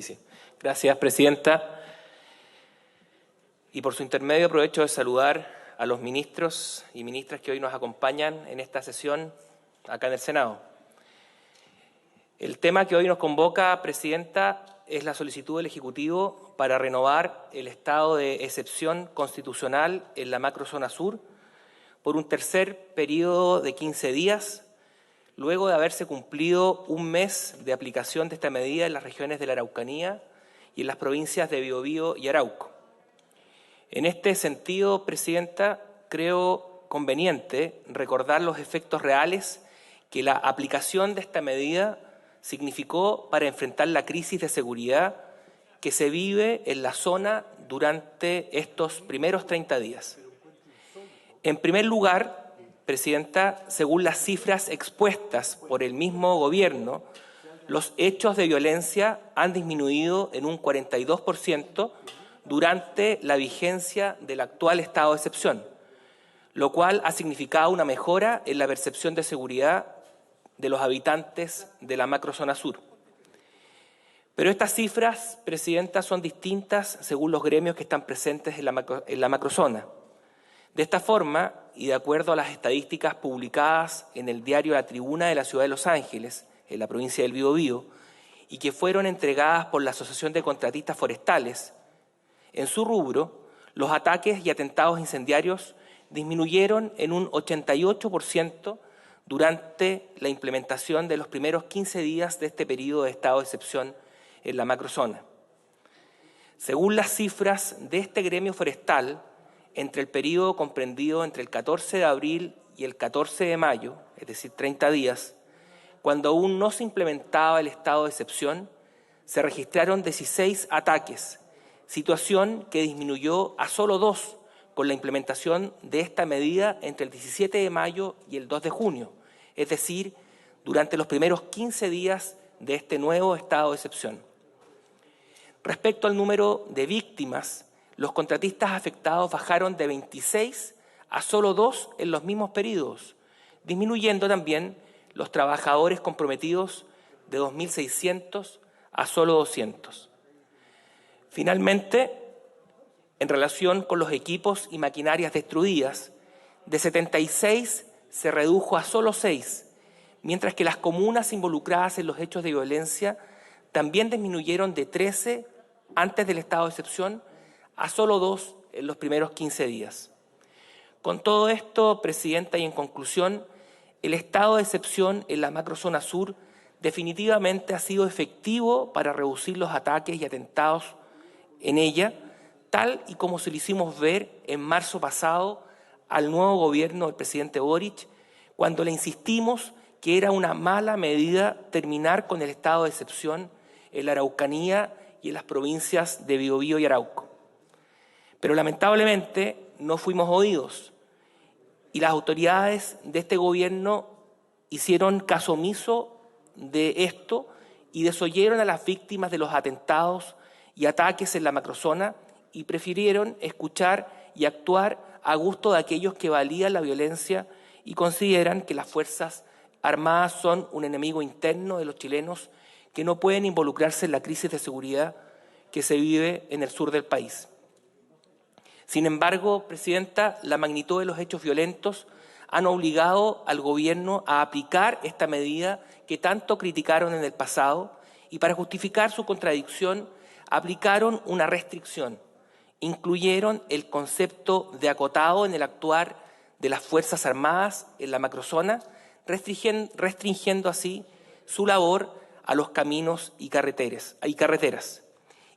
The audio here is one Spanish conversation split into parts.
Sí. Gracias, Presidenta. Y por su intermedio aprovecho de saludar a los ministros y ministras que hoy nos acompañan en esta sesión acá en el Senado. El tema que hoy nos convoca, Presidenta, es la solicitud del Ejecutivo para renovar el estado de excepción constitucional en la macrozona sur por un tercer periodo de 15 días, luego de haberse cumplido un mes de aplicación de esta medida en las regiones de la Araucanía y en las provincias de Biobío y Arauco. En este sentido, Presidenta, creo conveniente recordar los efectos reales que la aplicación de esta medida significó para enfrentar la crisis de seguridad que se vive en la zona durante estos primeros 30 días. En primer lugar, Presidenta, según las cifras expuestas por el mismo Gobierno, los hechos de violencia han disminuido en un 42% durante la vigencia del actual estado de excepción, lo cual ha significado una mejora en la percepción de seguridad de los habitantes de la macrozona sur. Pero estas cifras, Presidenta, son distintas según los gremios que están presentes en la macrozona. De esta forma, y de acuerdo a las estadísticas publicadas en el diario La Tribuna de la Ciudad de Los Ángeles, en la provincia del Biobío, y que fueron entregadas por la Asociación de Contratistas Forestales, en su rubro, los ataques y atentados incendiarios disminuyeron en un 88% durante la implementación de los primeros 15 días de este periodo de estado de excepción en la macrozona. Según las cifras de este gremio forestal, entre el periodo comprendido entre el 14 de abril y el 14 de mayo, es decir, 30 días, cuando aún no se implementaba el estado de excepción, se registraron 16 ataques, situación que disminuyó a solo 2 con la implementación de esta medida entre el 17 de mayo y el 2 de junio, es decir, durante los primeros 15 días de este nuevo estado de excepción. Respecto al número de víctimas, los contratistas afectados bajaron de 26 a solo 2 en los mismos periodos, disminuyendo también los trabajadores comprometidos de 2.600 a solo 200. Finalmente, en relación con los equipos y maquinarias destruidas, de 76 se redujo a solo 6, mientras que las comunas involucradas en los hechos de violencia también disminuyeron de 13 antes del estado de excepción a solo 2 en los primeros 15 días. Con todo esto, Presidenta, y en conclusión, el estado de excepción en la macrozona sur definitivamente ha sido efectivo para reducir los ataques y atentados en ella, tal y como se lo hicimos ver en marzo pasado al nuevo gobierno del presidente Boric, cuando le insistimos que era una mala medida terminar con el estado de excepción en la Araucanía y en las provincias de Biobío y Arauco. Pero lamentablemente no fuimos oídos y las autoridades de este gobierno hicieron caso omiso de esto y desoyeron a las víctimas de los atentados y ataques en la macrozona y prefirieron escuchar y actuar a gusto de aquellos que valían la violencia y consideran que las Fuerzas Armadas son un enemigo interno de los chilenos que no pueden involucrarse en la crisis de seguridad que se vive en el sur del país. Sin embargo, Presidenta, la magnitud de los hechos violentos han obligado al Gobierno a aplicar esta medida que tanto criticaron en el pasado y para justificar su contradicción aplicaron una restricción. Incluyeron el concepto de acotado en el actuar de las Fuerzas Armadas en la macrozona, restringiendo así su labor a los caminos y carreteras.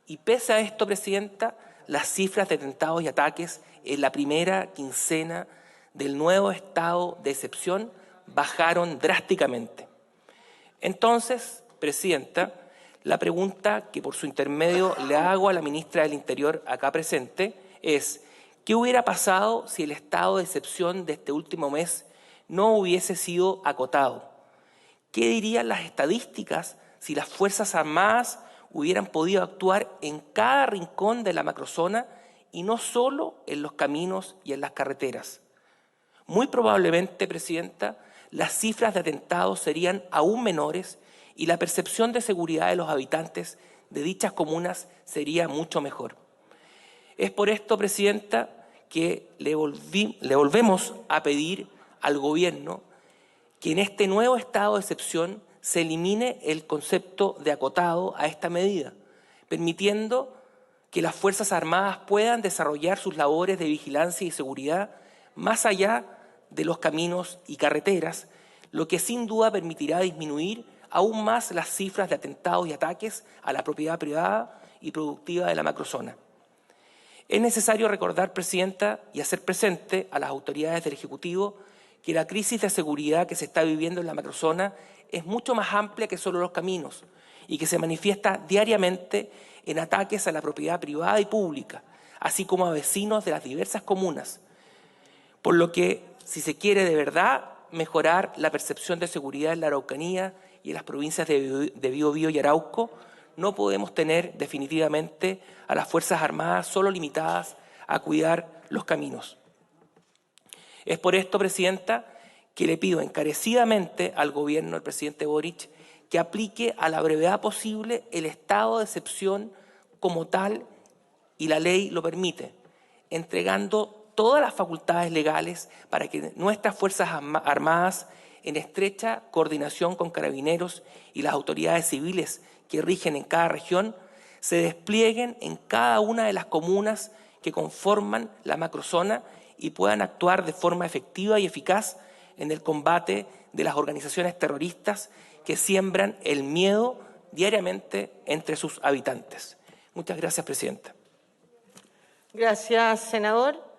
Y pese a esto, Presidenta, las cifras de atentados y ataques en la primera quincena del nuevo estado de excepción bajaron drásticamente. Entonces, Presidenta, la pregunta que por su intermedio le hago a la ministra del Interior acá presente es: ¿qué hubiera pasado si el estado de excepción de este último mes no hubiese sido acotado? ¿Qué dirían las estadísticas si las Fuerzas Armadas hubieran podido actuar en cada rincón de la macrozona y no solo en los caminos y en las carreteras? Muy probablemente, Presidenta, las cifras de atentados serían aún menores y la percepción de seguridad de los habitantes de dichas comunas sería mucho mejor. Es por esto, Presidenta, que le volvemos a pedir al Gobierno que en este nuevo estado de excepción se elimine el concepto de acotado a esta medida, permitiendo que las Fuerzas Armadas puedan desarrollar sus labores de vigilancia y seguridad más allá de los caminos y carreteras, lo que sin duda permitirá disminuir aún más las cifras de atentados y ataques a la propiedad privada y productiva de la macrozona. Es necesario recordar, Presidenta, y hacer presente a las autoridades del Ejecutivo que la crisis de seguridad que se está viviendo en la macrozona es mucho más amplia que solo los caminos y que se manifiesta diariamente en ataques a la propiedad privada y pública, así como a vecinos de las diversas comunas. Por lo que, si se quiere de verdad mejorar la percepción de seguridad en la Araucanía y en las provincias de Biobío y Arauco, no podemos tener definitivamente a las Fuerzas Armadas solo limitadas a cuidar los caminos. Es por esto, Presidenta, que le pido encarecidamente al Gobierno del presidente Boric que aplique a la brevedad posible el estado de excepción como tal y la ley lo permite, entregando todas las facultades legales para que nuestras Fuerzas Armadas, en estrecha coordinación con Carabineros y las autoridades civiles que rigen en cada región, se desplieguen en cada una de las comunas que conforman la macrozona y puedan actuar de forma efectiva y eficaz en el combate de las organizaciones terroristas que siembran el miedo diariamente entre sus habitantes. Muchas gracias, Presidenta. Gracias, senador.